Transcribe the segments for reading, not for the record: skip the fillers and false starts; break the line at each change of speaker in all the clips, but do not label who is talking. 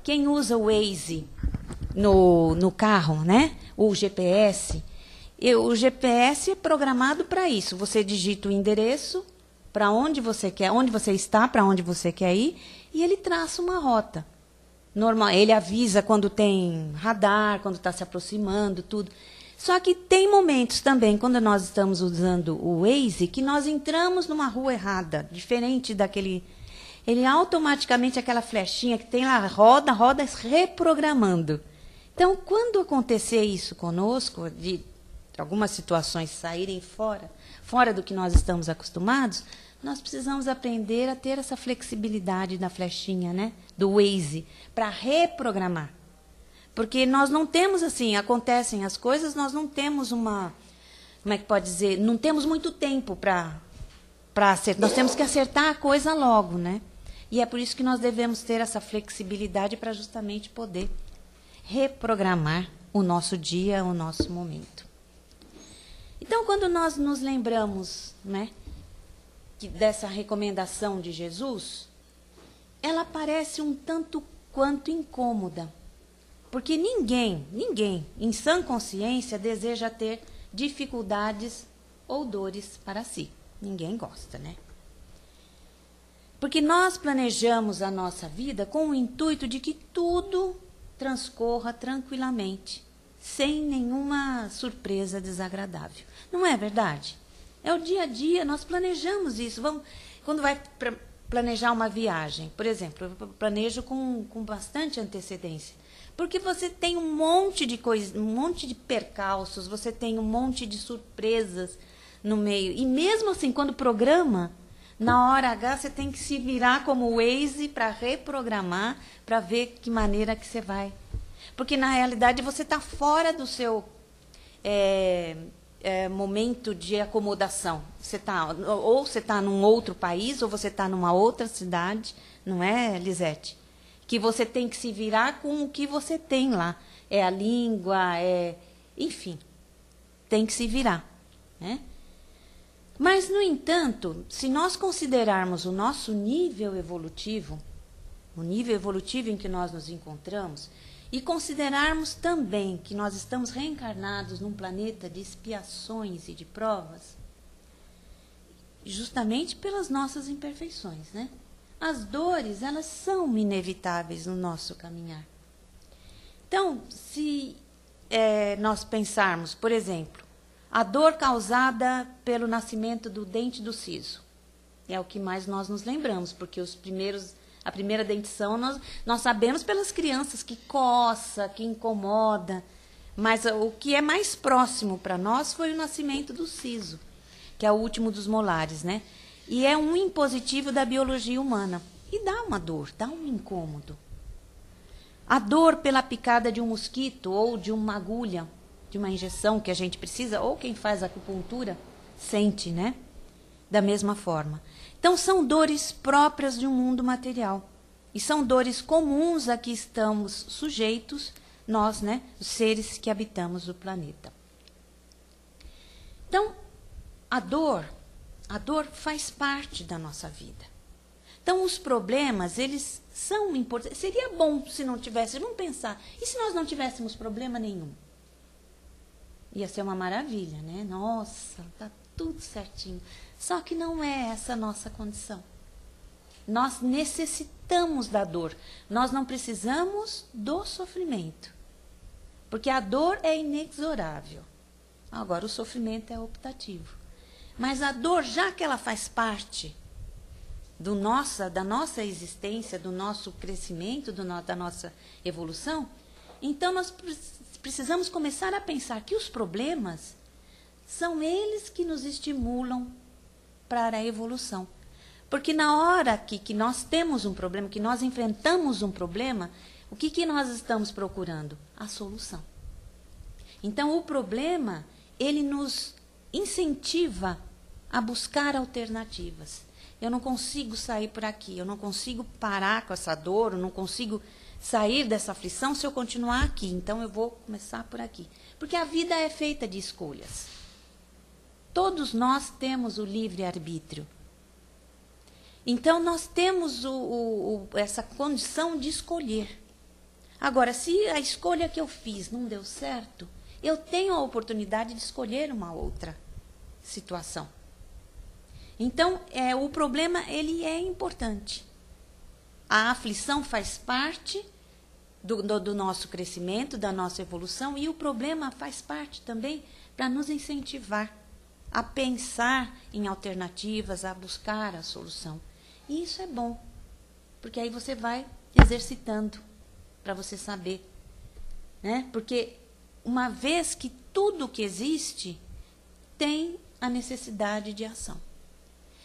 quem usa o Waze no carro, né? O GPS, o GPS é programado para isso. Você digita o endereço para onde você quer, onde você está, para onde você quer ir, e ele traça uma rota. Normal, ele avisa quando tem radar, quando está se aproximando, tudo. Só que tem momentos também, quando nós estamos usando o Waze, que nós entramos numa rua errada, diferente daquele... Ele automaticamente, aquela flechinha que tem lá, roda reprogramando. Então, quando acontecer isso conosco, de algumas situações saírem fora do que nós estamos acostumados, nós precisamos aprender a ter essa flexibilidade da flechinha, né, do Waze, para reprogramar. Porque nós não temos, assim, acontecem as coisas, nós não temos uma, como é que pode dizer, não temos muito tempo para acertar. Nós temos que acertar a coisa logo, né? E é por isso que nós devemos ter essa flexibilidade para justamente poder reprogramar o nosso dia, o nosso momento. Então, quando nós nos lembramos, né, dessa recomendação de Jesus, ela parece um tanto quanto incômoda. Porque ninguém, em sã consciência, deseja ter dificuldades ou dores para si. Ninguém gosta, né? Porque nós planejamos a nossa vida com o intuito de que tudo transcorra tranquilamente, sem nenhuma surpresa desagradável. Não é verdade? É o dia a dia, nós planejamos isso. Quando vai planejar uma viagem, por exemplo, eu planejo com bastante antecedência. Porque você tem um monte de coisas, um monte de percalços, você tem um monte de surpresas no meio. E mesmo assim, quando programa, na hora H você tem que se virar como Waze para reprogramar, para ver que maneira que você vai. Porque, na realidade, você está fora do seu momento de acomodação. Ou você está num outro país, ou você está numa outra cidade, não é, Lisete? Que você tem que se virar com o que você tem lá. É a língua, enfim, tem que se virar, né? Mas, no entanto, se nós considerarmos o nosso nível evolutivo, o nível evolutivo em que nós nos encontramos, e considerarmos também que nós estamos reencarnados num planeta de expiações e de provas, justamente pelas nossas imperfeições, né? As dores, elas são inevitáveis no nosso caminhar. Então, se nós pensarmos, por exemplo, a dor causada pelo nascimento do dente do siso, é o que mais nós nos lembramos, porque a primeira dentição nós sabemos pelas crianças que coça, que incomoda, mas o que é mais próximo para nós foi o nascimento do siso, que é o último dos molares, né? E é um impositivo da biologia humana. E dá uma dor, dá um incômodo. A dor pela picada de um mosquito ou de uma agulha, de uma injeção que a gente precisa, ou quem faz acupuntura, sente, né? Da mesma forma. Então, são dores próprias de um mundo material. E são dores comuns a que estamos sujeitos, nós, né? Os seres que habitamos o planeta. Então, a dor faz parte da nossa vida. Então, os problemas, eles são importantes. Seria bom se não tivesse, vamos pensar, e se nós não tivéssemos problema nenhum? Ia ser uma maravilha, né? Nossa, tá tudo certinho. Só que não é essa a nossa condição. Nós necessitamos da dor. Nós não precisamos do sofrimento. Porque a dor é inexorável. Agora, o sofrimento é optativo. Mas a dor, já que ela faz parte da nossa existência, do nosso crescimento, da nossa evolução, então nós precisamos começar a pensar que os problemas são eles que nos estimulam para a evolução. Porque na hora que nós temos um problema, que nós enfrentamos um problema, o que nós estamos procurando? A solução. Então, o problema, ele nos incentiva a buscar alternativas. Eu não consigo sair por aqui, eu não consigo parar com essa dor, eu não consigo sair dessa aflição se eu continuar aqui. Então, eu vou começar por aqui. Porque a vida é feita de escolhas. Todos nós temos o livre-arbítrio. Então, nós temos essa condição de escolher. Agora, se a escolha que eu fiz não deu certo, eu tenho a oportunidade de escolher uma outra situação. Então, o problema, ele é importante. A aflição faz parte do nosso crescimento, da nossa evolução, e o problema faz parte também para nos incentivar a pensar em alternativas, a buscar a solução. E isso é bom, porque aí você vai exercitando para você saber, né? Porque uma vez que tudo que existe tem a necessidade de ação.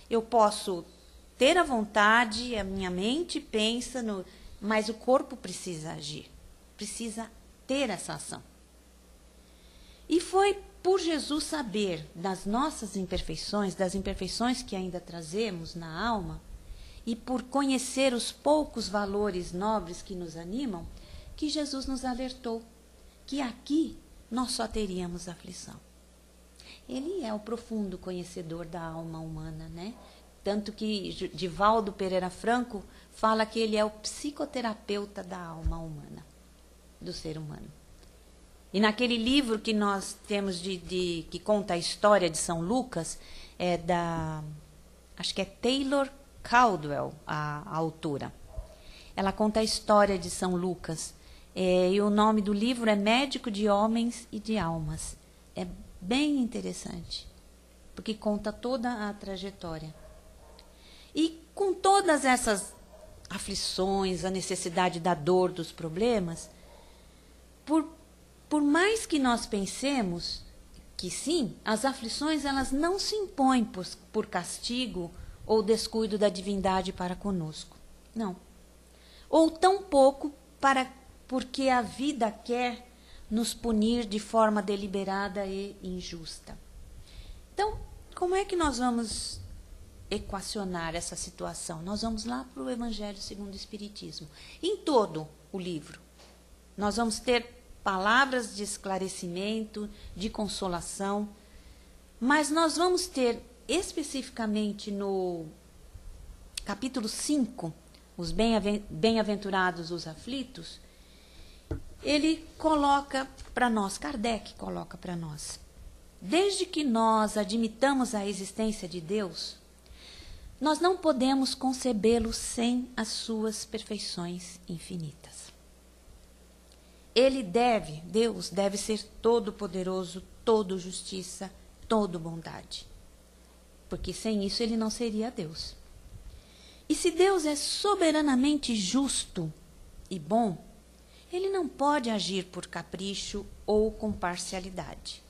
Eu posso ter a vontade, a minha mente pensa, mas o corpo precisa agir, precisa ter essa ação. E foi por Jesus saber das nossas imperfeições, das imperfeições que ainda trazemos na alma, e por conhecer os poucos valores nobres que nos animam, que Jesus nos alertou que aqui nós só teríamos aflição. Ele é o profundo conhecedor da alma humana, né? Tanto que Divaldo Pereira Franco fala que ele é o psicoterapeuta da alma humana, do ser humano. E naquele livro que nós temos que conta a história de São Lucas, acho que é Taylor Caldwell, a autora. Ela conta a história de São Lucas. E o nome do livro é Médico de Homens e de Almas. É bem interessante, porque conta toda a trajetória. E com todas essas aflições, a necessidade da dor, dos problemas, por mais que nós pensemos que sim, as aflições elas não se impõem por castigo ou descuido da divindade para conosco. Não. Ou tampouco porque a vida quer nos punir de forma deliberada e injusta. Então, como é que nós vamos equacionar essa situação? Nós vamos lá para o Evangelho segundo o Espiritismo. Em todo o livro, nós vamos ter palavras de esclarecimento, de consolação, mas nós vamos ter especificamente no capítulo 5, os bem-aventurados os aflitos, ele coloca para nós, Kardec coloca para nós, desde que nós admitamos a existência de Deus, nós não podemos concebê-lo sem as suas perfeições infinitas. Deus deve ser todo-poderoso, todo justiça, todo bondade. Porque sem isso ele não seria Deus. E se Deus é soberanamente justo e bom, ele não pode agir por capricho ou com parcialidade.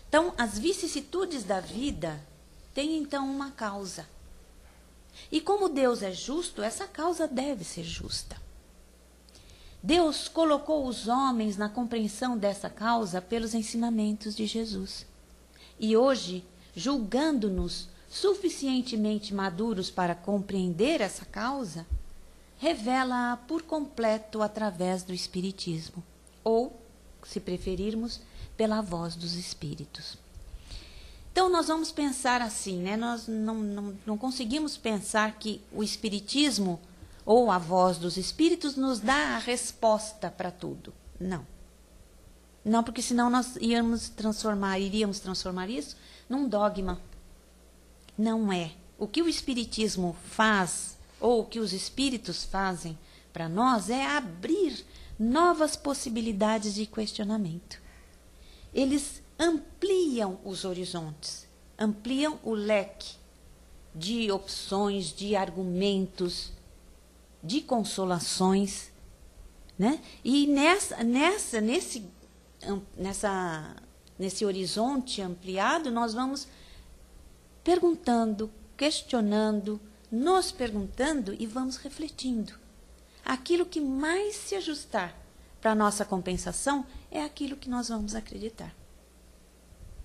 Então, as vicissitudes da vida têm então uma causa. E como Deus é justo, essa causa deve ser justa. Deus colocou os homens na compreensão dessa causa pelos ensinamentos de Jesus. E hoje, julgando-nos suficientemente maduros para compreender essa causa, revela-a por completo através do Espiritismo, ou, se preferirmos, pela voz dos Espíritos. Então, nós vamos pensar assim, né? Nós não conseguimos pensar que o Espiritismo ou a voz dos Espíritos nos dá a resposta para tudo. Não. Não, porque senão nós iríamos transformar isso num dogma. Não é. O que o Espiritismo faz, ou o que os Espíritos fazem para nós, é abrir novas possibilidades de questionamento. Eles ampliam os horizontes, ampliam o leque de opções, de argumentos, de consolações, né? E nesse horizonte ampliado, nós vamos perguntando, questionando, nos perguntando e vamos refletindo. Aquilo que mais se ajustar para a nossa compensação é aquilo que nós vamos acreditar.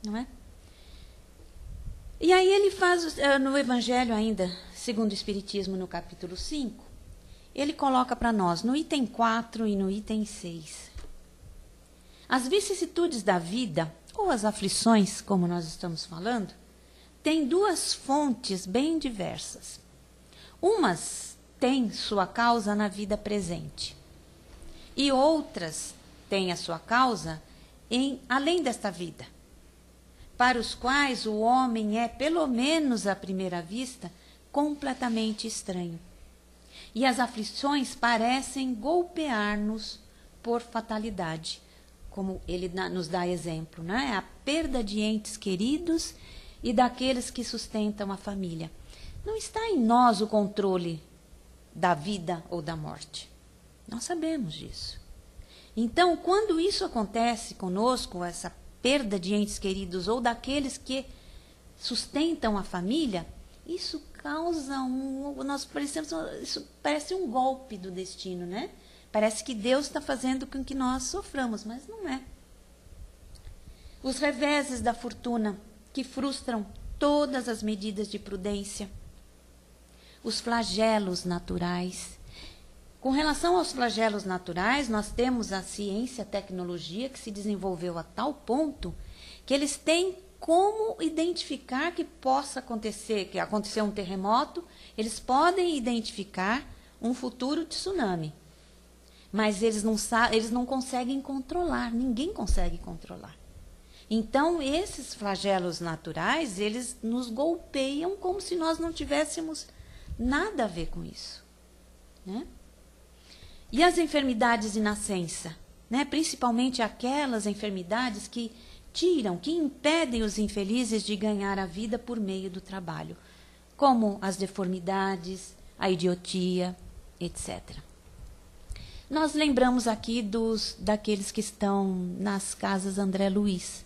Não é? E aí ele faz, no Evangelho ainda, segundo o Espiritismo, no capítulo 5, ele coloca para nós, no item 4 e no item 6, as vicissitudes da vida, ou as aflições, como nós estamos falando, têm duas fontes bem diversas. Umas têm sua causa na vida presente, E outras têm a sua causa além desta vida, para os quais o homem é, pelo menos à primeira vista, completamente estranho. E as aflições parecem golpear-nos por fatalidade, como ele nos dá exemplo, né? A perda de entes queridos e daqueles que sustentam a família. Não está em nós o controle da vida ou da morte. Nós sabemos disso. Então, quando isso acontece conosco, essa perda de entes queridos ou daqueles que sustentam a família, isso causa isso parece um golpe do destino, né? Parece que Deus está fazendo com que nós soframos, mas não é. Os reveses da fortuna que frustram todas as medidas de prudência, os flagelos naturais. Com relação aos flagelos naturais, nós temos a ciência, a tecnologia que se desenvolveu a tal ponto que eles têm como identificar que possa acontecer, que aconteceu um terremoto, eles podem identificar um futuro tsunami. Mas eles não conseguem controlar, ninguém consegue controlar. Então, esses flagelos naturais, eles nos golpeiam como se nós não tivéssemos nada a ver com isso, né? E as enfermidades de nascença, né? Principalmente aquelas enfermidades que que impedem os infelizes de ganhar a vida por meio do trabalho, como as deformidades, a idiotia, etc. Nós lembramos aqui daqueles que estão nas casas André Luiz,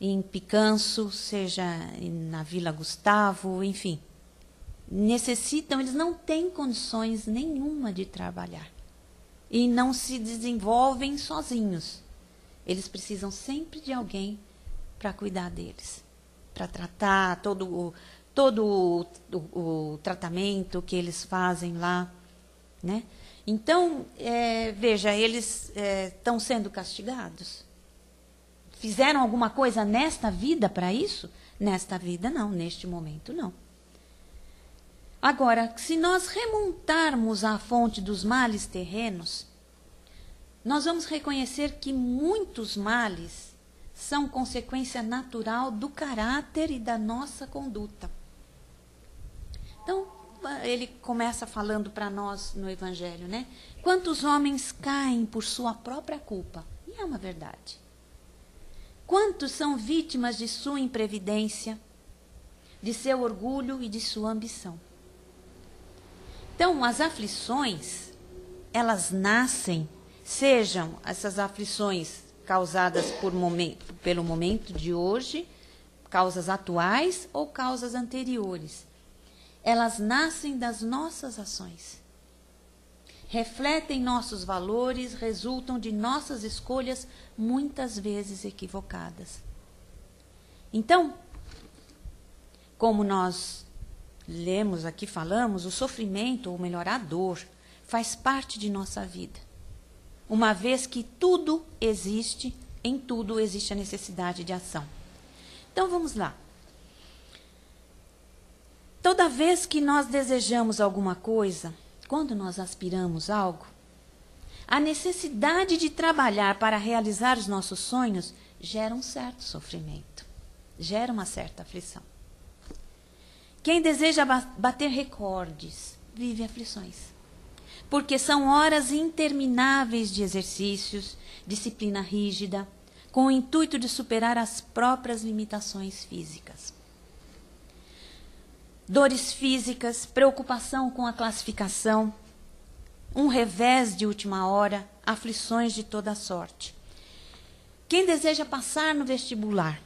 em Picanço, seja na Vila Gustavo, enfim. Eles não têm condições nenhuma de trabalhar. E não se desenvolvem sozinhos. Eles precisam sempre de alguém para cuidar deles, para tratar todo o tratamento que eles fazem lá, né? Então, veja, eles estão sendo castigados. Fizeram alguma coisa nesta vida para isso? Nesta vida não, neste momento não. Agora, se nós remontarmos à fonte dos males terrenos, nós vamos reconhecer que muitos males são consequência natural do caráter e da nossa conduta. Então, ele começa falando para nós no Evangelho, né? Quantos homens caem por sua própria culpa? E é uma verdade. Quantos são vítimas de sua imprevidência, de seu orgulho e de sua ambição? Então, as aflições, elas nascem, sejam essas aflições causadas pelo momento de hoje, causas atuais ou causas anteriores. Elas nascem das nossas ações. Refletem nossos valores, resultam de nossas escolhas, muitas vezes equivocadas. Então, como nós lemos aqui, falamos, o sofrimento, ou melhor, a dor, faz parte de nossa vida. Uma vez que tudo existe, em tudo existe a necessidade de ação. Então, vamos lá. Toda vez que nós desejamos alguma coisa, quando nós aspiramos algo, a necessidade de trabalhar para realizar os nossos sonhos gera um certo sofrimento, gera uma certa aflição. Quem deseja bater recordes vive aflições, porque são horas intermináveis de exercícios, disciplina rígida, com o intuito de superar as próprias limitações físicas. Dores físicas, preocupação com a classificação, um revés de última hora, aflições de toda sorte. Quem deseja passar no vestibular,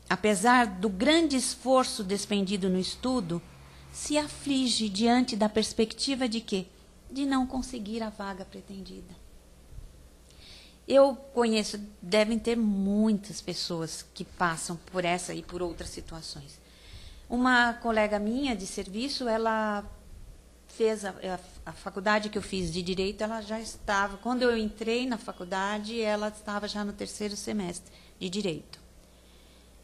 apesar do grande esforço despendido no estudo, se aflige diante da perspectiva de quê? De não conseguir a vaga pretendida. Eu conheço, devem ter muitas pessoas que passam por essa e por outras situações. Uma colega minha de serviço, ela fez a faculdade que eu fiz de Direito, ela já estava, quando eu entrei na faculdade, ela estava já no 3º semestre de Direito.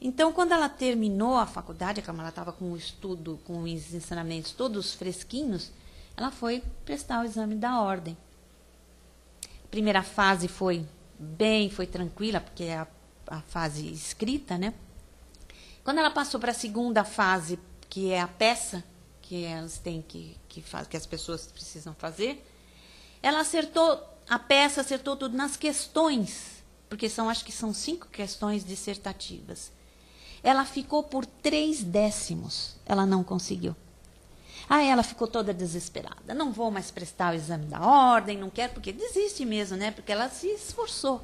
Então, quando ela terminou a faculdade, como ela estava com o estudo, com os ensinamentos todos fresquinhos, ela foi prestar o exame da ordem. primeira fase foi tranquila, porque é a fase escrita, né? Quando ela passou para a segunda fase, que é a peça, que elas têm que as pessoas precisam fazer, ela acertou a peça, acertou tudo nas questões, porque acho que são 5 questões dissertativas. Ela ficou por 3 décimos, ela não conseguiu. Aí ela ficou toda desesperada. Não vou mais prestar o exame da ordem, não quero, porque desiste mesmo, né? Porque ela se esforçou,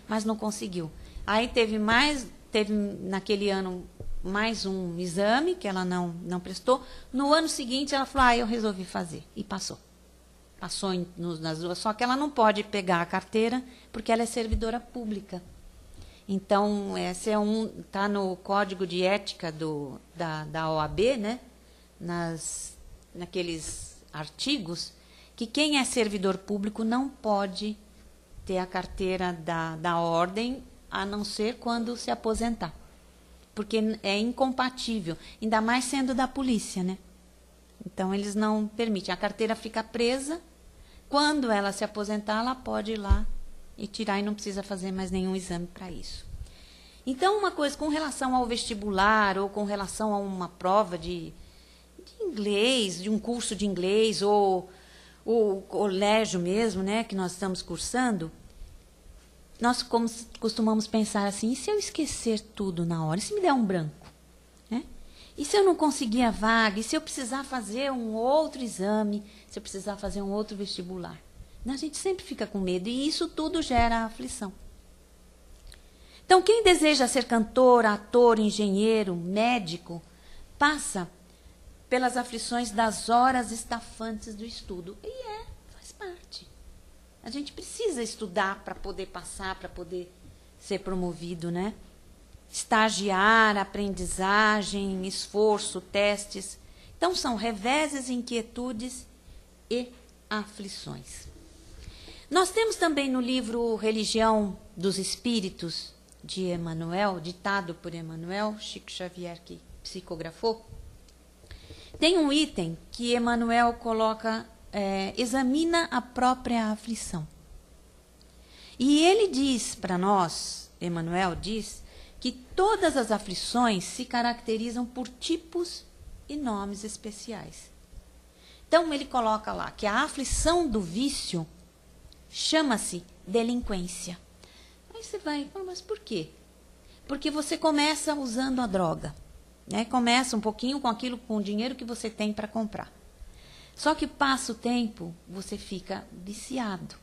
mas não conseguiu. Aí teve naquele ano mais um exame que ela não prestou. No ano seguinte ela falou, eu resolvi fazer. E passou. Passou nas duas, só que ela não pode pegar a carteira porque ela é servidora pública. Então, esse está no Código de Ética da OAB, né? Naqueles artigos, que quem é servidor público não pode ter a carteira da ordem, a não ser quando se aposentar. Porque é incompatível, ainda mais sendo da polícia, né? Então, eles não permitem. A carteira fica presa. Quando ela se aposentar, ela pode ir lá e tirar, e não precisa fazer mais nenhum exame para isso. Então, uma coisa com relação ao vestibular, ou com relação a uma prova de inglês, de um curso de inglês, ou o colégio mesmo, né, que nós estamos cursando, nós costumamos pensar assim, e se eu esquecer tudo na hora? E se me der um branco? Né? E se eu não conseguir a vaga? E se eu precisar fazer um outro exame? Se eu precisar fazer um outro vestibular? A gente sempre fica com medo, e isso tudo gera aflição. Então, quem deseja ser cantor, ator, engenheiro, médico, passa pelas aflições das horas estafantes do estudo. E faz parte. A gente precisa estudar para poder passar, para poder ser promovido, né? Estagiar, aprendizagem, esforço, testes. Então, são reveses, inquietudes e aflições. Nós temos também no livro Religião dos Espíritos, de Emmanuel, ditado por Emmanuel, Chico Xavier, que psicografou, tem um item que Emmanuel coloca, examina a própria aflição. E ele diz para nós, Emmanuel diz, que todas as aflições se caracterizam por tipos e nomes especiais. Então, ele coloca lá que a aflição do vício chama-se delinquência. Aí você vai, mas por quê? Porque você começa usando a droga. Né? Começa um pouquinho com o dinheiro que você tem para comprar. Só que passa o tempo, você fica viciado.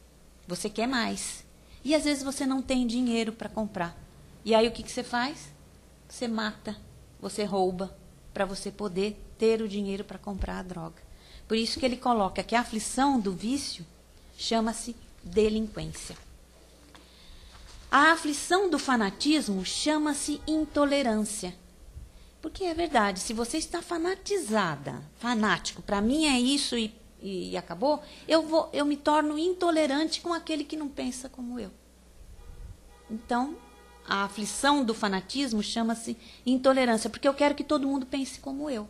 Você quer mais. E às vezes você não tem dinheiro para comprar. E aí o que você faz? Você mata, você rouba, para você poder ter o dinheiro para comprar a droga. Por isso que ele coloca que a aflição do vício chama-se delinquência. A aflição do fanatismo chama-se intolerância. Porque é verdade, se você está fanatizada, fanático, para mim é isso e acabou, eu me torno intolerante com aquele que não pensa como eu. Então, a aflição do fanatismo chama-se intolerância, porque eu quero que todo mundo pense como eu.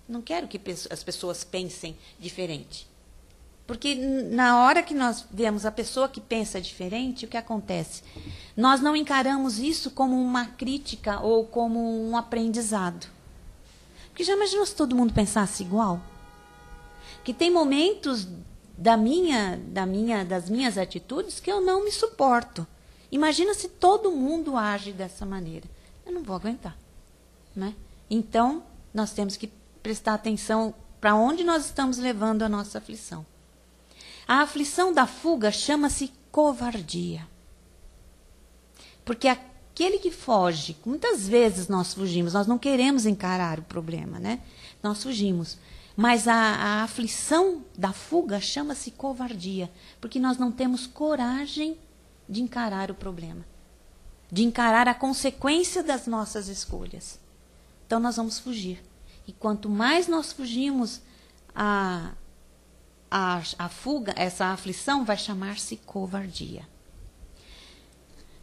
Não quero que as pessoas pensem diferente. Porque na hora que nós vemos a pessoa que pensa diferente, o que acontece? Nós não encaramos isso como uma crítica ou como um aprendizado. Porque já imaginou se todo mundo pensasse igual? Que tem momentos das minhas atitudes que eu não me suporto. Imagina se todo mundo age dessa maneira. Eu não vou aguentar. Né? Então, nós temos que prestar atenção para onde nós estamos levando a nossa aflição. A aflição da fuga chama-se covardia. Porque aquele que foge, muitas vezes nós fugimos, nós não queremos encarar o problema, né? Nós fugimos. Mas a aflição da fuga chama-se covardia, porque nós não temos coragem de encarar o problema, de encarar a consequência das nossas escolhas. Então nós vamos fugir. E quanto mais nós fugimos, a fuga, essa aflição vai chamar-se covardia.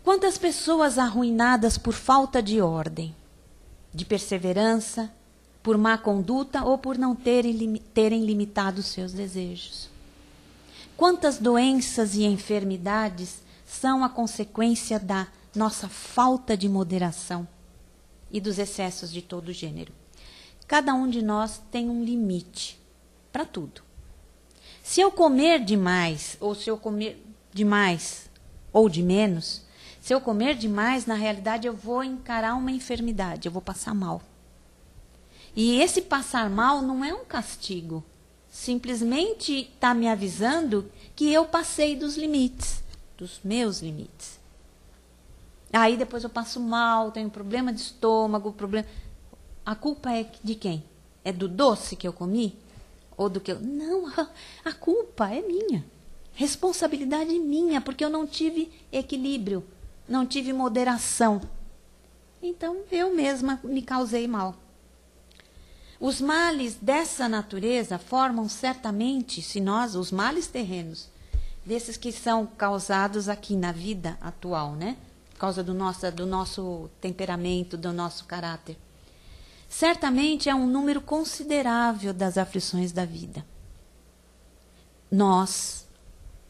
Quantas pessoas arruinadas por falta de ordem, de perseverança, por má conduta ou por não terem limitado os seus desejos. Quantas doenças e enfermidades são a consequência da nossa falta de moderação e dos excessos de todo gênero. Cada um de nós tem um limite para tudo. Se eu comer demais, ou se eu comer demais ou de menos, se eu comer demais, na realidade eu vou encarar uma enfermidade, eu vou passar mal. E esse passar mal não é um castigo. Simplesmente está me avisando que eu passei dos limites, dos meus limites. Aí depois eu passo mal, tenho problema de estômago, problema... A culpa é de quem? É do doce que eu comi? Ou do que eu... Não, a culpa é minha. Responsabilidade minha, porque eu não tive equilíbrio, não tive moderação. Então eu mesma me causei mal. Os males dessa natureza formam certamente, se nós, os males terrenos, desses que são causados aqui na vida atual, né? Por causa do nosso temperamento, do nosso caráter. Certamente é um número considerável das aflições da vida. Nós,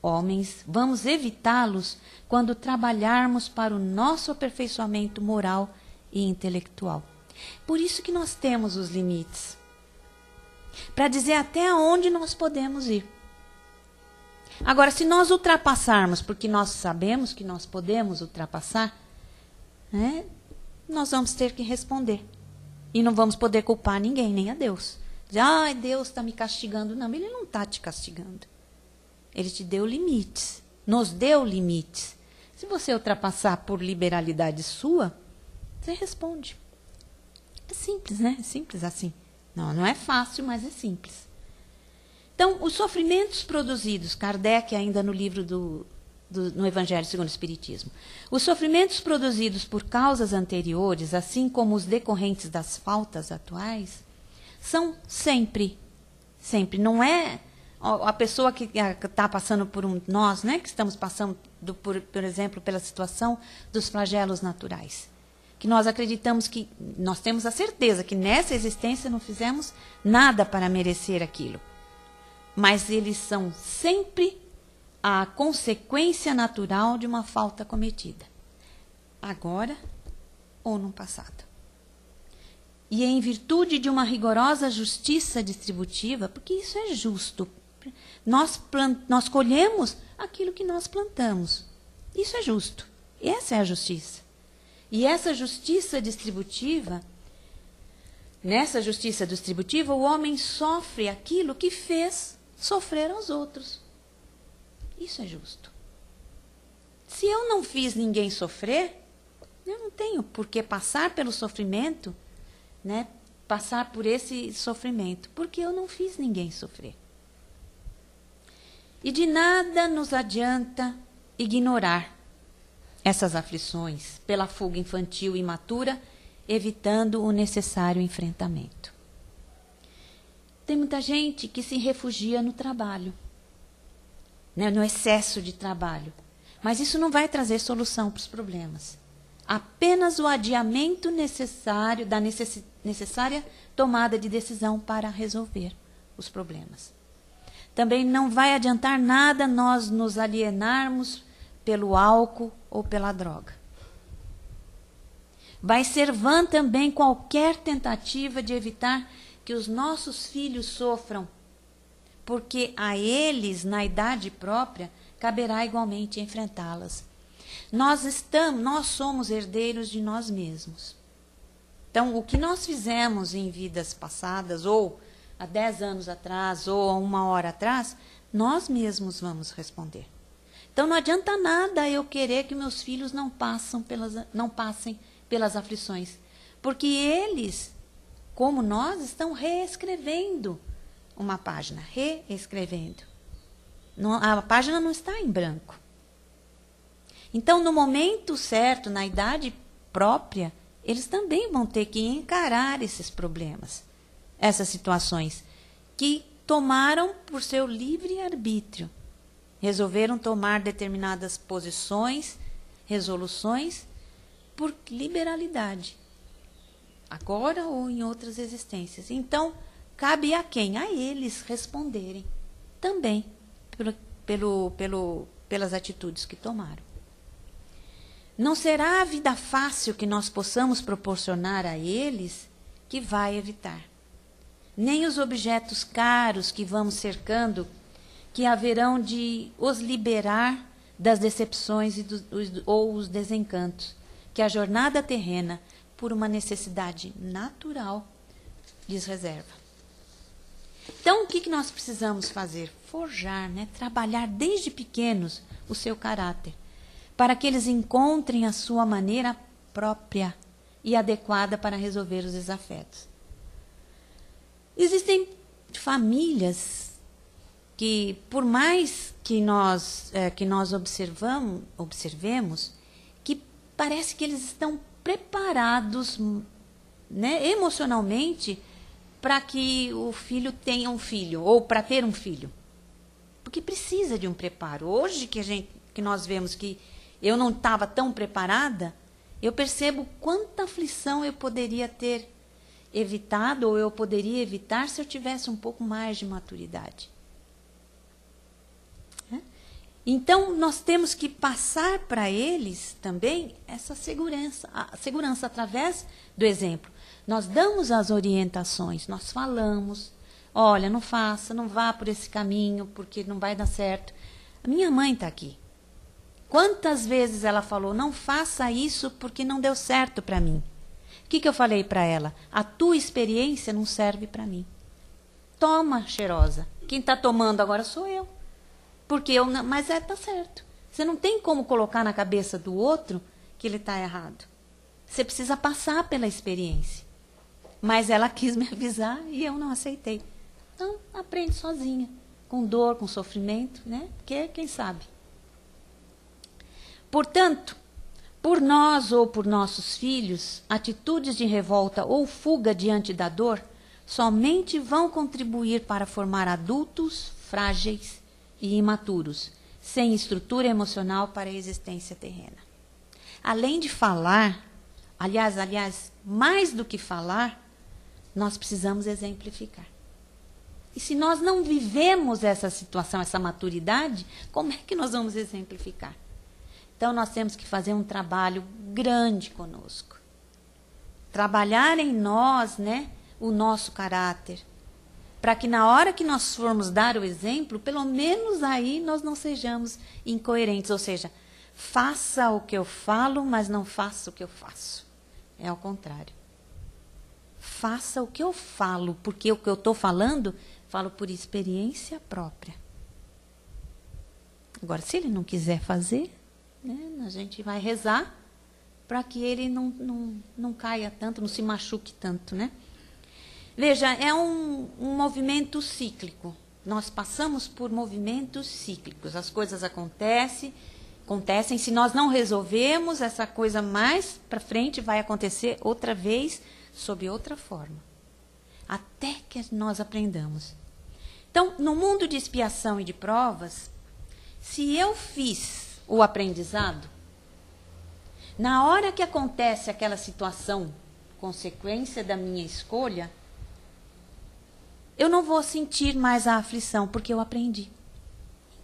homens, vamos evitá-los quando trabalharmos para o nosso aperfeiçoamento moral e intelectual. Por isso que nós temos os limites. Para dizer até onde nós podemos ir. Agora, se nós ultrapassarmos, porque nós sabemos que nós podemos ultrapassar, né, nós vamos ter que responder. E não vamos poder culpar ninguém, nem a Deus. Dizer, ai, Deus está me castigando. Não, Ele não está te castigando. Ele te deu limites. Nos deu limites. Se você ultrapassar por liberalidade sua, você responde. É simples, né? É simples assim. Não é fácil, mas é simples. Então, os sofrimentos produzidos, Kardec ainda no livro no Evangelho segundo o Espiritismo, os sofrimentos produzidos por causas anteriores, assim como os decorrentes das faltas atuais, são sempre, não é a pessoa que está passando por nós, né, que estamos passando, por exemplo, pela situação dos flagelos naturais. Que nós acreditamos que, nós temos a certeza que nessa existência não fizemos nada para merecer aquilo. Mas eles são sempre a consequência natural de uma falta cometida. Agora ou no passado. E em virtude de uma rigorosa justiça distributiva, porque isso é justo. Nós colhemos aquilo que nós plantamos. Isso é justo. Essa é a justiça. E essa justiça distributiva, nessa justiça distributiva, o homem sofre aquilo que fez sofrer aos outros. Isso é justo. Se eu não fiz ninguém sofrer, eu não tenho por que passar pelo sofrimento, né? Passar por esse sofrimento, porque eu não fiz ninguém sofrer. E de nada nos adianta ignorar essas aflições pela fuga infantil imatura, evitando o necessário enfrentamento. Tem muita gente que se refugia no trabalho, né, no excesso de trabalho. Mas isso não vai trazer solução para os problemas. Apenas o adiamento necessário, da necessária tomada de decisão para resolver os problemas. Também não vai adiantar nada nós nos alienarmos pelo álcool ou pela droga. Vai ser vã também qualquer tentativa de evitar que os nossos filhos sofram, porque a eles, na idade própria, caberá igualmente enfrentá-las. Nós somos herdeiros de nós mesmos. Então, o que nós fizemos em vidas passadas, ou há 10 anos atrás, ou há 1 hora atrás, nós mesmos vamos responder. Então, não adianta nada eu querer que meus filhos não passem pelas aflições, porque eles, como nós, estão reescrevendo uma página, reescrevendo. A página não está em branco. Então, no momento certo, na idade própria, eles também vão ter que encarar esses problemas, essas situações que tomaram por seu livre arbítrio. Resolveram tomar determinadas posições, resoluções, por liberalidade. Agora ou em outras existências. Então, cabe a quem? A eles responderem também pelas atitudes que tomaram. Não será a vida fácil que nós possamos proporcionar a eles que vai evitar. Nem os objetos caros que vamos cercando, que haverão de os liberar das decepções ou os desencantos, que a jornada terrena, por uma necessidade natural, lhes reserva. Então, o que nós precisamos fazer? Forjar, né? Trabalhar desde pequenos o seu caráter, para que eles encontrem a sua maneira própria e adequada para resolver os desafetos. Existem famílias que, por mais que nós observemos, que parece que eles estão preparados, né, emocionalmente, para que o filho tenha um filho, ou para ter um filho. Porque precisa de um preparo. Hoje que nós vemos que eu não estava tão preparada, eu percebo quanta aflição eu poderia ter evitado, ou eu poderia evitar, se eu tivesse um pouco mais de maturidade. Então, nós temos que passar para eles também essa segurança, a segurança através do exemplo. Nós damos as orientações, nós falamos, olha, não faça, não vá por esse caminho, porque não vai dar certo. A minha mãe está aqui. Quantas vezes ela falou, não faça isso porque não deu certo para mim. O que eu falei para ela? A tua experiência não serve para mim. Toma, cheirosa. Quem está tomando agora sou eu. Porque eu não, mas tá certo. Você não tem como colocar na cabeça do outro que ele está errado. Você precisa passar pela experiência. Mas ela quis me avisar e eu não aceitei. Então, aprende sozinha. Com dor, com sofrimento, né? Porque quem sabe. Portanto, por nós ou por nossos filhos, atitudes de revolta ou fuga diante da dor somente vão contribuir para formar adultos frágeis e imaturos, sem estrutura emocional para a existência terrena. Além de falar, aliás, mais do que falar, nós precisamos exemplificar. E se nós não vivemos essa situação, essa maturidade, como é que nós vamos exemplificar? Então, nós temos que fazer um trabalho grande conosco. Trabalhar em nós, né, o nosso caráter, para que na hora que nós formos dar o exemplo, pelo menos aí nós não sejamos incoerentes. Ou seja, faça o que eu falo, mas não faça o que eu faço. É ao contrário. Faça o que eu falo, porque o que eu estou falando, falo por experiência própria. Agora, se ele não quiser fazer, né, a gente vai rezar para que ele não caia tanto, não se machuque tanto, né? Veja, é um movimento cíclico. Nós passamos por movimentos cíclicos. As coisas acontecem. Se nós não resolvemos, essa coisa mais para frente vai acontecer outra vez, sob outra forma. Até que nós aprendamos. Então, no mundo de expiação e de provas, se eu fiz o aprendizado, na hora que acontece aquela situação, consequência da minha escolha, eu não vou sentir mais a aflição, porque eu aprendi.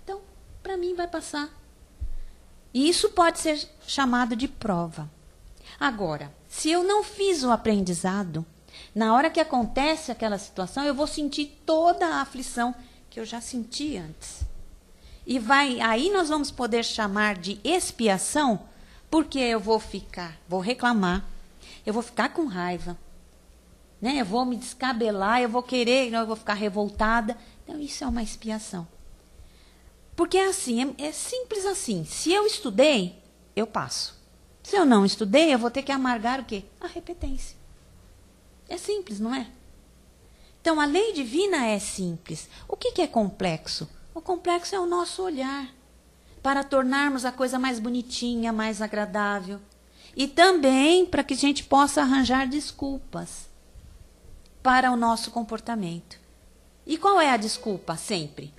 Então, para mim vai passar. E isso pode ser chamado de prova. Agora, se eu não fiz o aprendizado, na hora que acontece aquela situação, eu vou sentir toda a aflição que eu já senti antes. E aí nós vamos poder chamar de expiação, porque eu vou reclamar, eu vou ficar com raiva, né? Eu vou me descabelar, eu vou ficar revoltada. Então, isso é uma expiação. Porque é assim, é simples assim. Se eu estudei, eu passo. Se eu não estudei, eu vou ter que amargar o quê? A repetência. É simples, não é? Então, a lei divina é simples. O que é complexo? O complexo é o nosso olhar, para tornarmos a coisa mais bonitinha, mais agradável. E também para que a gente possa arranjar desculpas para o nosso comportamento. E qual é a desculpa sempre?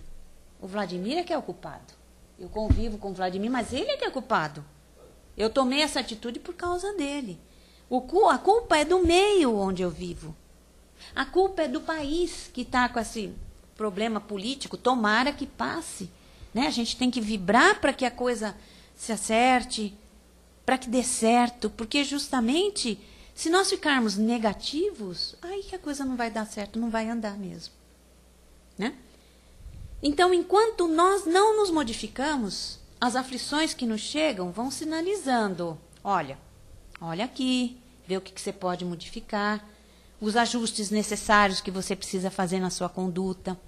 O Vladimir é que é o culpado. Eu convivo com o Vladimir, mas ele é que é culpado. Eu tomei essa atitude por causa dele. A culpa é do meio onde eu vivo. A culpa é do país que está com esse problema político. Tomara que passe. né? A gente tem que vibrar para que a coisa se acerte, para que dê certo, porque justamente se nós ficarmos negativos, aí que a coisa não vai dar certo, não vai andar mesmo, né? Então, enquanto nós não nos modificamos, as aflições que nos chegam vão sinalizando, olha aqui, vê o que você pode modificar, os ajustes necessários que você precisa fazer na sua conduta,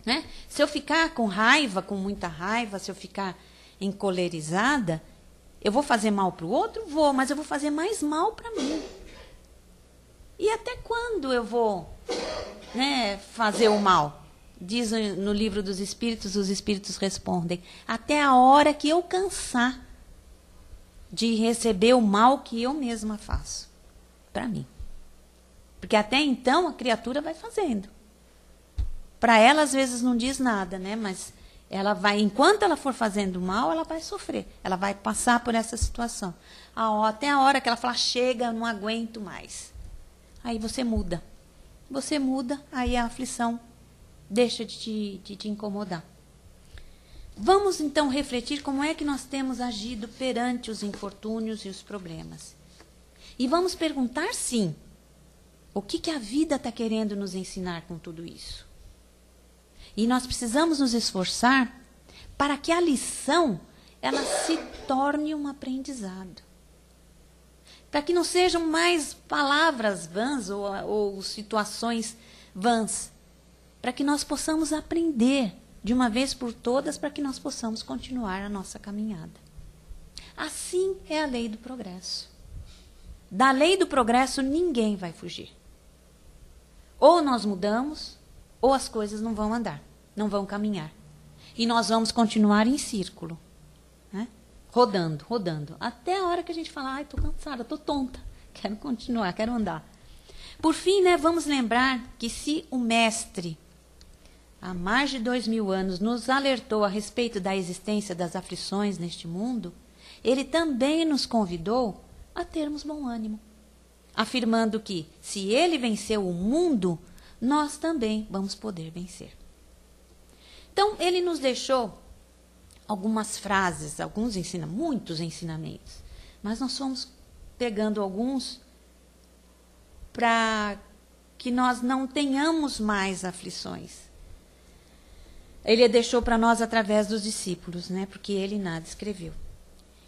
né? Se eu ficar com raiva, com muita raiva, se eu ficar encolerizada, eu vou fazer mal para o outro? Vou, mas eu vou fazer mais mal para mim. E até quando eu vou, né, fazer o mal? Diz no livro dos Espíritos, os Espíritos respondem, até a hora que eu cansar de receber o mal que eu mesma faço para mim. Porque até então a criatura vai fazendo. Para ela, às vezes, não diz nada, né? Mas ela vai, enquanto ela for fazendo mal, ela vai sofrer. Ela vai passar por essa situação. Até a hora que ela fala, chega, não aguento mais. Aí você muda. Você muda, aí a aflição deixa de te incomodar. Vamos, então, refletir como é que nós temos agido perante os infortúnios e os problemas. E vamos perguntar, sim, o que a vida está querendo nos ensinar com tudo isso? E nós precisamos nos esforçar para que a lição ela se torne um aprendizado. Para que não sejam mais palavras vãs ou situações vãs. Para que nós possamos aprender de uma vez por todas, para que nós possamos continuar a nossa caminhada. Assim é a lei do progresso. Da lei do progresso ninguém vai fugir. Ou nós mudamos, ou as coisas não vão andar, não vão caminhar. E nós vamos continuar em círculo, né? Rodando, rodando, até a hora que a gente fala, ai, estou cansada, estou tonta, quero continuar, quero andar. Por fim, né, vamos lembrar que se o mestre, há mais de 2000 anos, nos alertou a respeito da existência das aflições neste mundo, ele também nos convidou a termos bom ânimo, afirmando que, se ele venceu o mundo, nós também vamos poder vencer. Então, ele nos deixou algumas frases, muitos ensinamentos, mas nós fomos pegando alguns para que nós não tenhamos mais aflições. Ele deixou para nós através dos discípulos, né? Porque ele nada escreveu.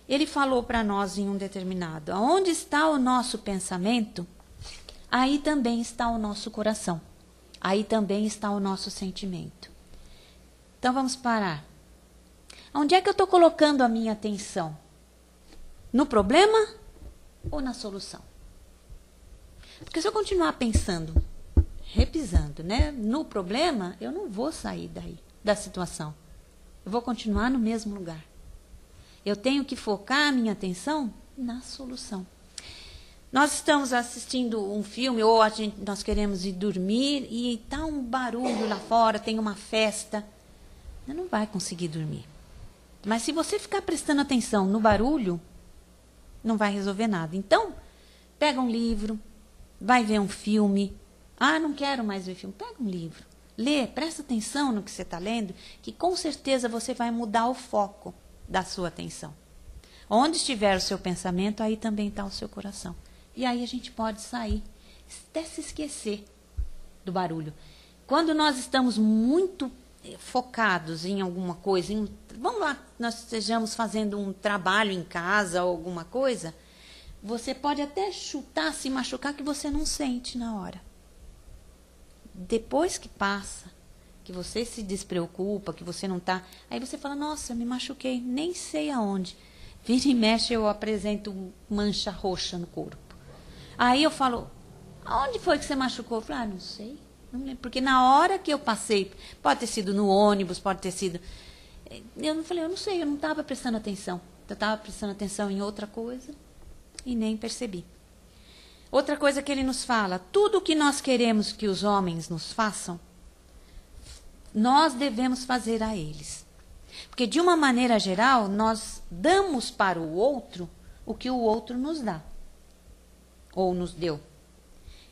Ele falou para nós em um determinado, aonde está o nosso pensamento, aí também está o nosso coração. Aí também está o nosso sentimento. Então vamos parar. Onde é que eu estou colocando a minha atenção? No problema ou na solução? Porque se eu continuar pensando, repisando, né, no problema, eu não vou sair da situação. Eu vou continuar no mesmo lugar. Eu tenho que focar a minha atenção na solução. Nós estamos assistindo um filme, ou nós queremos ir dormir, e está um barulho lá fora, tem uma festa. Você não vai conseguir dormir. Mas se você ficar prestando atenção no barulho, não vai resolver nada. Então, pega um livro, vai ver um filme. Ah, não quero mais ver filme. Pega um livro, lê, presta atenção no que você está lendo, que com certeza você vai mudar o foco da sua atenção. Onde estiver o seu pensamento, aí também está o seu coração. E aí a gente pode sair, até se esquecer do barulho. Quando nós estamos muito focados em alguma coisa, vamos lá, nós estejamos fazendo um trabalho em casa ou alguma coisa, você pode até chutar, se machucar, que você não sente na hora. Depois que passa, que você se despreocupa, que você não está, aí você fala, nossa, eu me machuquei, nem sei aonde. Vira e mexe, eu apresento mancha roxa no corpo. Aí eu falo, aonde foi que você machucou? Eu falo, não sei, não lembro. Porque na hora que eu passei, pode ter sido no ônibus, pode ter sido... Eu falei, eu não sei, eu não estava prestando atenção. Eu estava prestando atenção em outra coisa e nem percebi. Outra coisa que ele nos fala, tudo o que nós queremos que os homens nos façam, nós devemos fazer a eles. Porque, de uma maneira geral, nós damos para o outro o que o outro nos dá. Ou nos deu.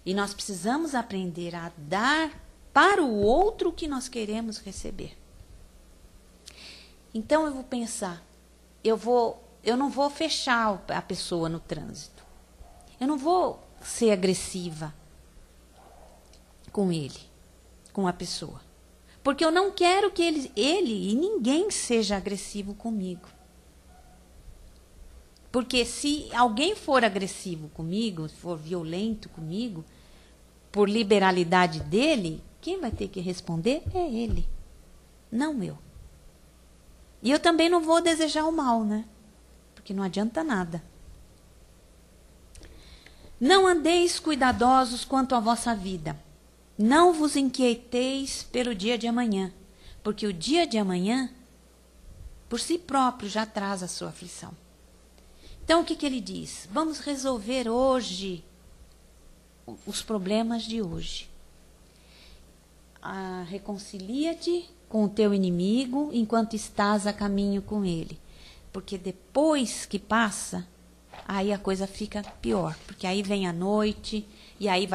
E nós precisamos aprender a dar para o outro o que nós queremos receber. Então eu vou pensar, eu não vou fechar a pessoa no trânsito. Eu não vou ser agressiva com ele, com a pessoa. Porque eu não quero que ele e ninguém seja agressivo comigo. Porque se alguém for agressivo comigo, for violento comigo, por liberalidade dele, quem vai ter que responder é ele, não eu. E eu também não vou desejar o mal, né? Porque não adianta nada. Não andeis cuidadosos quanto à vossa vida. Não vos inquieteis pelo dia de amanhã, porque o dia de amanhã, por si próprio, já traz a sua aflição. Então, o que ele diz? Vamos resolver hoje os problemas de hoje. Reconcilia-te com o teu inimigo enquanto estás a caminho com ele. Porque depois que passa, aí a coisa fica pior. Porque aí vem a noite, e aí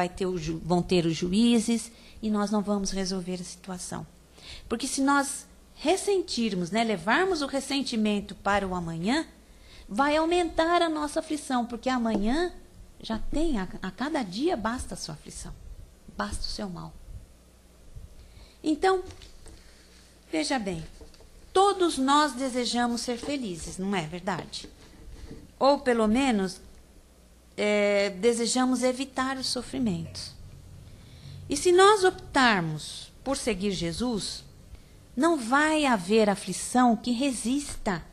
vão ter os juízes, e nós não vamos resolver a situação. Porque se nós ressentirmos, né, levarmos o ressentimento para o amanhã, vai aumentar a nossa aflição, porque amanhã já tem, a cada dia basta a sua aflição, basta o seu mal. Então, veja bem, todos nós desejamos ser felizes, não é verdade? Ou pelo menos desejamos evitar os sofrimentos. E se nós optarmos por seguir Jesus, não vai haver aflição que resista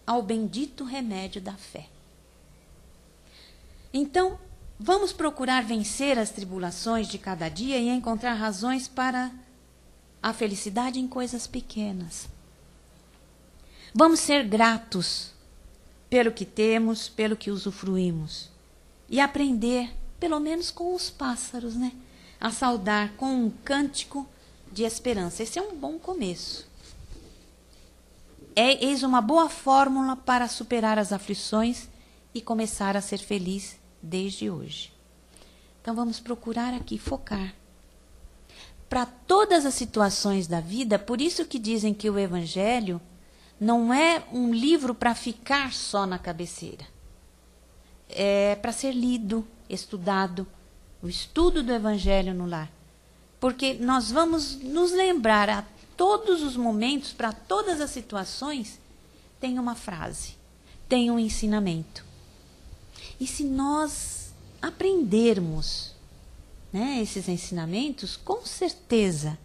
ao bendito remédio da fé. Então, vamos procurar vencer as tribulações de cada dia e encontrar razões para a felicidade em coisas pequenas. Vamos ser gratos pelo que temos, pelo que usufruímos. E aprender, pelo menos com os pássaros, né? A saudar com um cântico de esperança. Esse é um bom começo. Eis uma boa fórmula para superar as aflições e começar a ser feliz desde hoje. Então vamos procurar aqui focar. Para todas as situações da vida, por isso que dizem que o Evangelho não é um livro para ficar só na cabeceira. É para ser lido, estudado, o estudo do Evangelho no lar. Porque nós vamos nos lembrar a todos os momentos, para todas as situações, tem uma frase, tem um ensinamento. E se nós aprendermos, né, esses ensinamentos, com certeza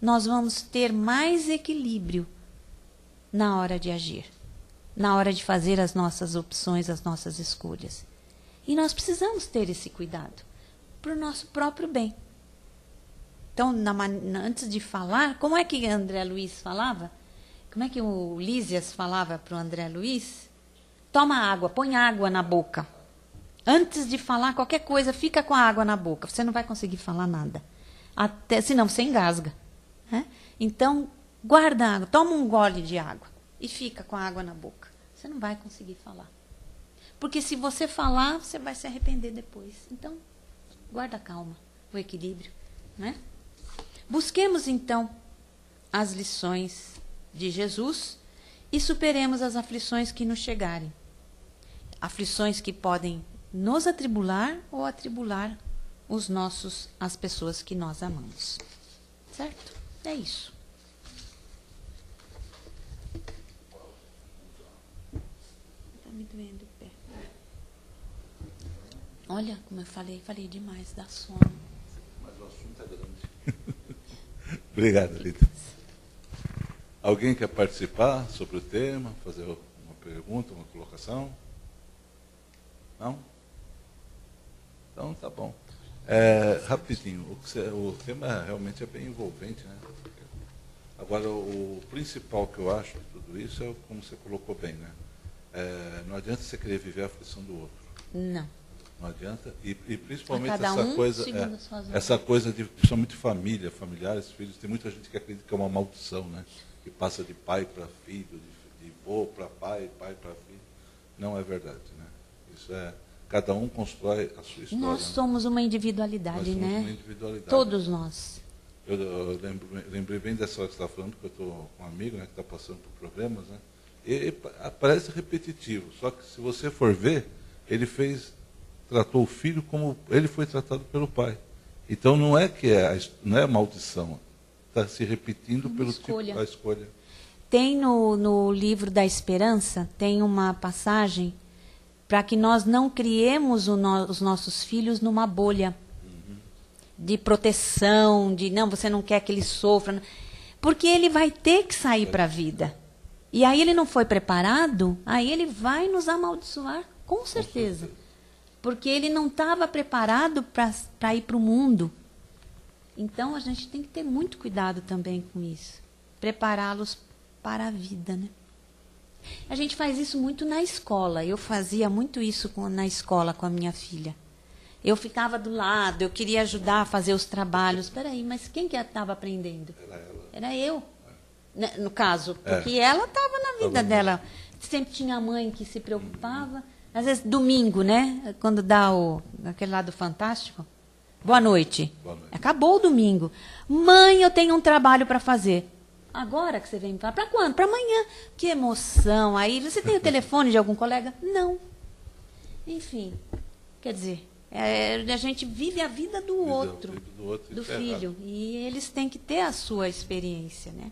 nós vamos ter mais equilíbrio na hora de agir, na hora de fazer as nossas opções, as nossas escolhas. E nós precisamos ter esse cuidado para o nosso próprio bem. Então, antes de falar, como é que André Luiz falava? Como é que o Lísias falava para o André Luiz? Toma água, põe água na boca. Antes de falar qualquer coisa, fica com a água na boca. Você não vai conseguir falar nada. Senão você engasga. Né? Então, guarda a água, toma um gole de água e fica com a água na boca. Você não vai conseguir falar. Porque se você falar, você vai se arrepender depois. Então, guarda a calma, o equilíbrio. Né? Busquemos, então, as lições de Jesus e superemos as aflições que nos chegarem. Aflições que podem nos atribular ou atribular as pessoas que nós amamos. Certo? É isso. Está me doendo o pé. Olha, como eu falei demais, dá sono.
Mas o assunto é grande. Obrigado, Lita. Alguém quer participar sobre o tema, fazer uma pergunta, uma colocação? Não? Então, tá bom. Rapidinho, o tema realmente é bem envolvente, né? Agora, o principal que eu acho de tudo isso é, como você colocou bem, né? Não adianta você querer viver a aflição do outro.
Não.
Não adianta. E principalmente
essa
coisa de, principalmente família, familiares, filhos, tem muita gente que acredita que é uma maldição, né? Que passa de pai para filho, de avô para pai, pai para filho. Não é verdade, né? Isso é... Cada um constrói a sua história.
Nós somos uma individualidade,
nós somos
né?
uma individualidade.
Todos nós.
Eu lembrei bem dessa hora que você estava falando, porque eu estou com um amigo, né, que está passando por problemas, né? E parece repetitivo, só que se você for ver, ele tratou o filho como ele foi tratado pelo pai. Então não é que não é maldição, está se repetindo pelo
escolha.
tipo da escolha.
Tem no livro da Esperança, tem uma passagem para que nós não criemos os nossos filhos numa bolha de proteção, de não, você não quer que ele sofra, porque ele vai ter que sair para a vida. E aí ele não foi preparado, aí ele vai nos amaldiçoar, com certeza. Porque ele não estava preparado para ir para o mundo. Então a gente tem que ter muito cuidado também com isso. Prepará-los para a vida, né? A gente faz isso muito na escola. Eu fazia muito isso na escola com a minha filha. Eu ficava do lado, eu queria ajudar a fazer os trabalhos. Espera aí, mas quem que estava aprendendo? Era eu, no caso. Porque ela estava na vida dela. Sempre tinha a mãe que se preocupava. Às vezes, domingo, né? Quando dá aquele lado fantástico. Boa noite.
Boa noite.
Acabou o domingo. Mãe, eu tenho um trabalho para fazer. Agora que você vem me falar. Para quando? Para amanhã. Que emoção. Aí, você tem o telefone de algum colega? Não. Enfim, quer dizer... a gente vive a vida do outro, do filho. E eles têm que ter a sua experiência, né?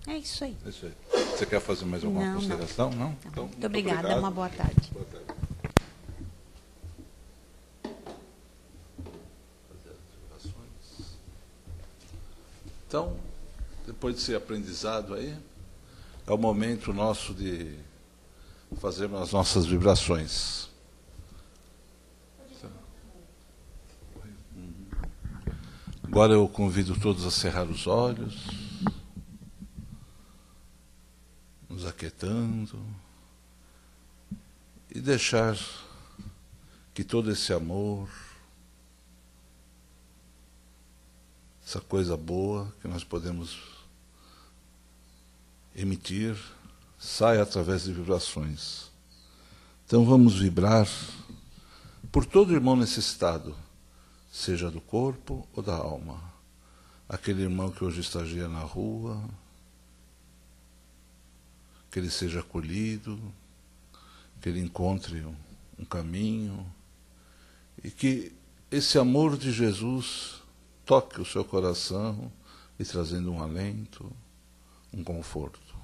É isso aí.
É isso aí. Você quer fazer mais alguma consideração? Não? Então,
muito obrigada. Uma boa tarde.
Boa tarde. Então, depois desse aprendizado aí, é o momento nosso de fazermos as nossas vibrações. Agora eu convido todos a cerrar os olhos, nos aquietando e deixar que todo esse amor, essa coisa boa que nós podemos emitir, saia através de vibrações. Então vamos vibrar por todo irmão necessitado, seja do corpo ou da alma. Aquele irmão que hoje estagia na rua, que ele seja acolhido, que ele encontre um caminho, e que esse amor de Jesus toque o seu coração e trazendo um alento, um conforto.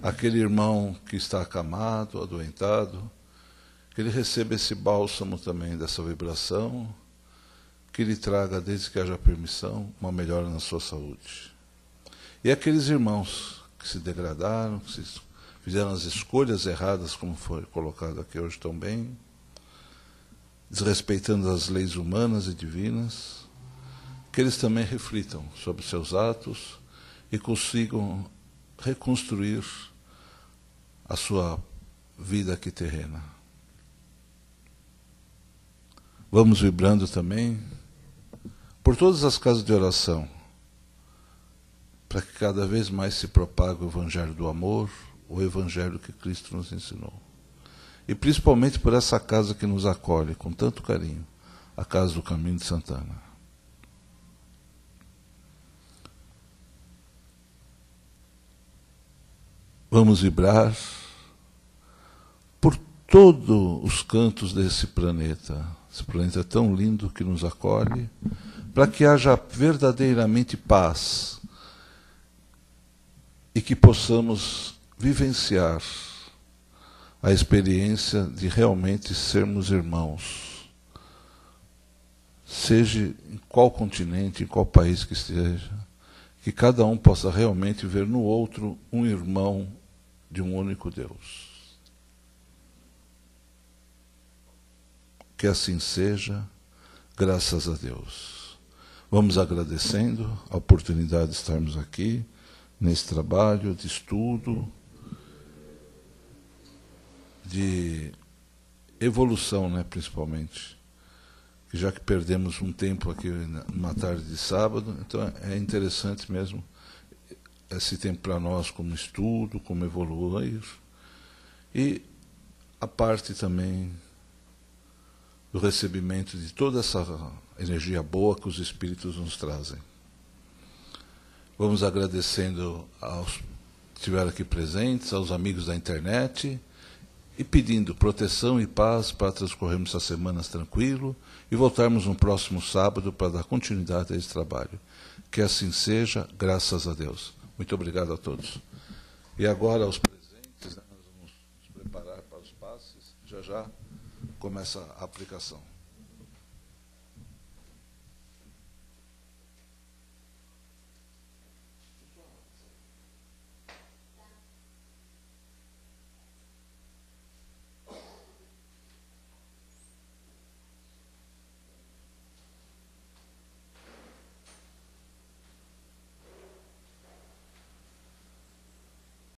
Aquele irmão que está acamado, adoentado, que ele receba esse bálsamo também dessa vibração, que lhe traga, desde que haja permissão, uma melhora na sua saúde. E aqueles irmãos que se degradaram, que fizeram as escolhas erradas, como foi colocado aqui hoje também, desrespeitando as leis humanas e divinas, que eles também reflitam sobre seus atos e consigam reconstruir a sua vida aqui terrena. Vamos vibrando também por todas as casas de oração, para que cada vez mais se propague o Evangelho do amor, o Evangelho que Cristo nos ensinou. E principalmente por essa casa que nos acolhe com tanto carinho, a Casa do Caminho de Santana. Vamos vibrar por todos os cantos desse planeta. Esse planeta tão lindo que nos acolhe, para que haja verdadeiramente paz e que possamos vivenciar a experiência de realmente sermos irmãos, seja em qual continente, em qual país que esteja, que cada um possa realmente ver no outro um irmão de um único Deus. Que assim seja, graças a Deus. Vamos agradecendo a oportunidade de estarmos aqui, nesse trabalho de estudo, de evolução, né, principalmente. Já que perdemos um tempo aqui numa tarde de sábado, então é interessante mesmo esse tempo para nós como estudo, como evoluir. E a parte também do recebimento de toda essa energia boa que os Espíritos nos trazem. Vamos agradecendo aos que estiveram aqui presentes, aos amigos da internet, e pedindo proteção e paz para transcorrermos essas semanas tranquilo e voltarmos no próximo sábado para dar continuidade a esse trabalho. Que assim seja, graças a Deus. Muito obrigado a todos. E agora, aos presentes, nós vamos nos preparar para os passes. Já já começa a aplicação.